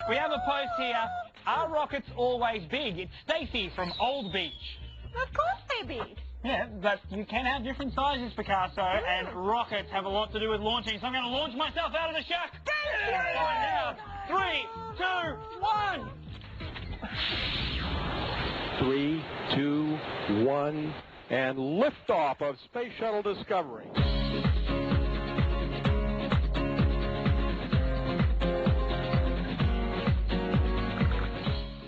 We have a post here. Are rockets always big? It's Stacey from Old Beach. Of course they're big. Yeah, but you can have different sizes, Picasso, and rockets have a lot to do with launching, so I'm going to launch myself out of the shack. Right now. 3, 2, 1. 3, 2, 1, and liftoff of Space Shuttle Discovery.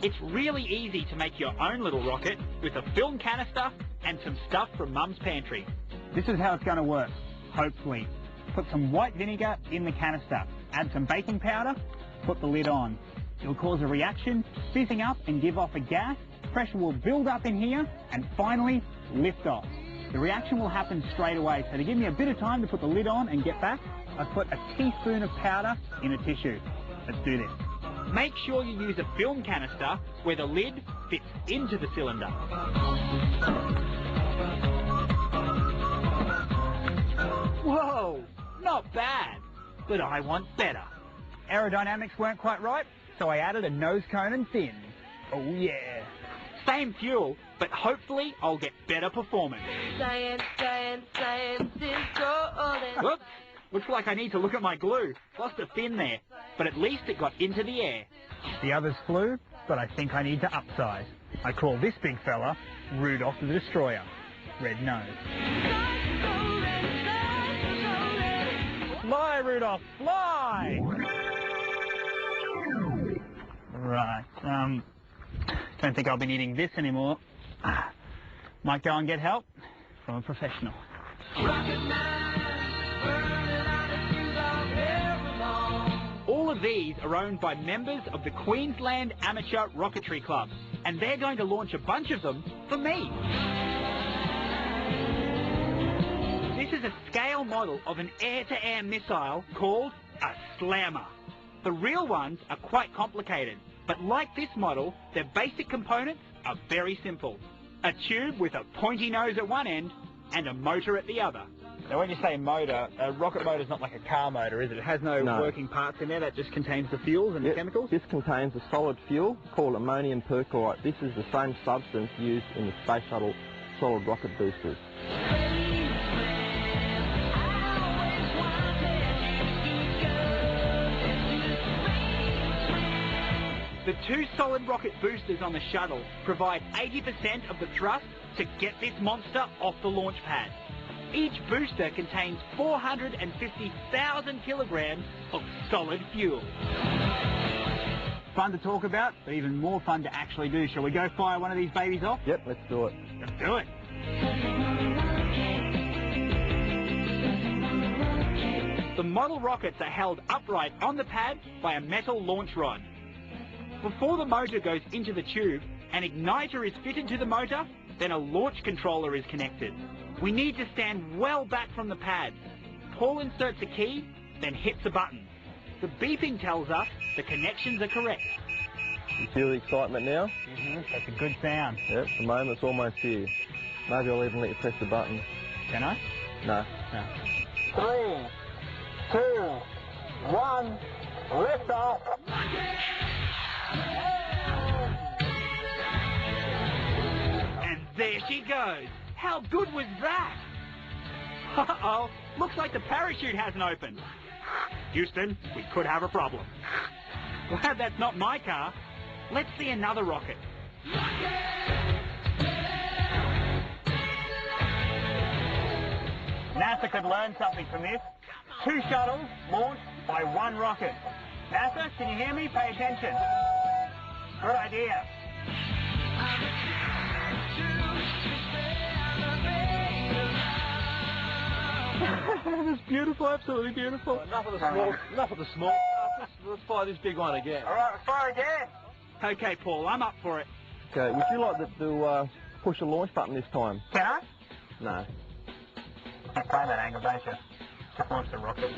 It's really easy to make your own little rocket with a film canister and some stuff from Mum's pantry. This is how it's going to work, hopefully. Put some white vinegar in the canister, add some baking powder, put the lid on. It'll cause a reaction, fizzing up and give off a gas. Pressure will build up in here and finally lift off. The reaction will happen straight away, so to give me a bit of time to put the lid on and get back, I've put a teaspoon of powder in a tissue. Let's do this. Make sure you use a film canister where the lid fits into the cylinder. Whoa, not bad, but I want better. Aerodynamics weren't quite right, so I added a nose cone and fins. Oh yeah. Same fuel, but hopefully I'll get better performance. Science, science, science is golden. Whoops. Looks like I need to look at my glue. Lost a fin there, but at least it got into the air. The others flew, but I think I need to upsize. I call this big fella Rudolph the Destroyer. Red nose. Fly, Rudolph, fly! Right, don't think I'll be needing this anymore. Might go and get help from a professional. All of these are owned by members of the Queensland Amateur Rocketry Club, and they're going to launch a bunch of them for me. This is a scale model of an air-to-air missile called a slammer. The real ones are quite complicated, but like this model, their basic components are very simple. A tube with a pointy nose at one end and a motor at the other. Now, when you say motor, a rocket motor is not like a car motor, is it? It has no working parts in there, that just contains the fuels and the chemicals? This contains a solid fuel called ammonium perchlorate. This is the same substance used in the Space Shuttle solid rocket boosters. The two solid rocket boosters on the shuttle provide 80% of the thrust to get this monster off the launch pad. Each booster contains 450,000 kilograms of solid fuel. Fun to talk about, but even more fun to actually do. Shall we go fire one of these babies off? Yep, let's do it. Let's do it. The model rockets are held upright on the pad by a metal launch rod. Before the motor goes into the tube, an igniter is fitted to the motor, then a launch controller is connected. We need to stand well back from the pad. Paul inserts a key, then hits a button. The beeping tells us the connections are correct. You feel the excitement now? That's a good sound. Yep, the moment's almost here. Maybe I'll even let you press the button. Can I? No. 3, 2, 1, lift off. And there she goes. How good was that? Uh-oh, looks like the parachute hasn't opened. Houston, we could have a problem. Glad that's not my car. Let's see another rocket. NASA could learn something from this. 2 shuttles launched by 1 rocket. NASA, can you hear me? Pay attention. Good idea. It's beautiful, absolutely beautiful. Enough of the small. Let's fire this big one again. All right, let's fire again. Okay, Paul, I'm up for it. Okay, would you like to push the launch button this time? Can I? No. Can't find that angle, don't you? Just launch the rocket.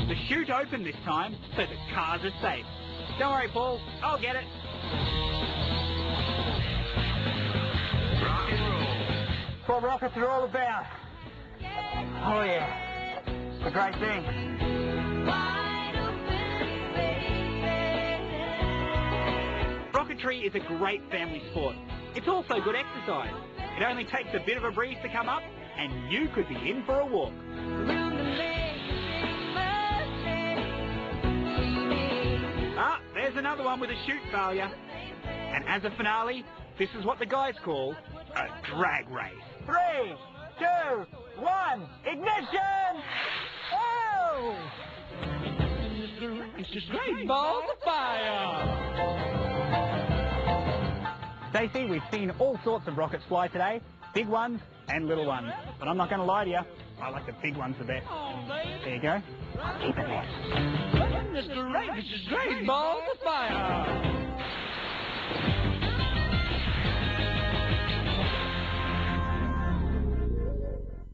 The chute opened this time, so the cars are safe. Don't worry, Paul. I'll get it. Rock and roll. That's what rockets are all about. Oh yeah, it's a great thing. Rocketry is a great family sport. It's also good exercise. It only takes a bit of a breeze to come up and you could be in for a walk. Ah, there's another one with a chute failure. And as a finale, this is what the guys call a drag race. 3, 2, 1, ignition! Oh! It's just great balls of fire! Stacey, we've seen all sorts of rockets fly today, big ones and little ones. But I'm not going to lie to you, I like the big ones the best. There you go. Keep it there. It's just great balls of fire!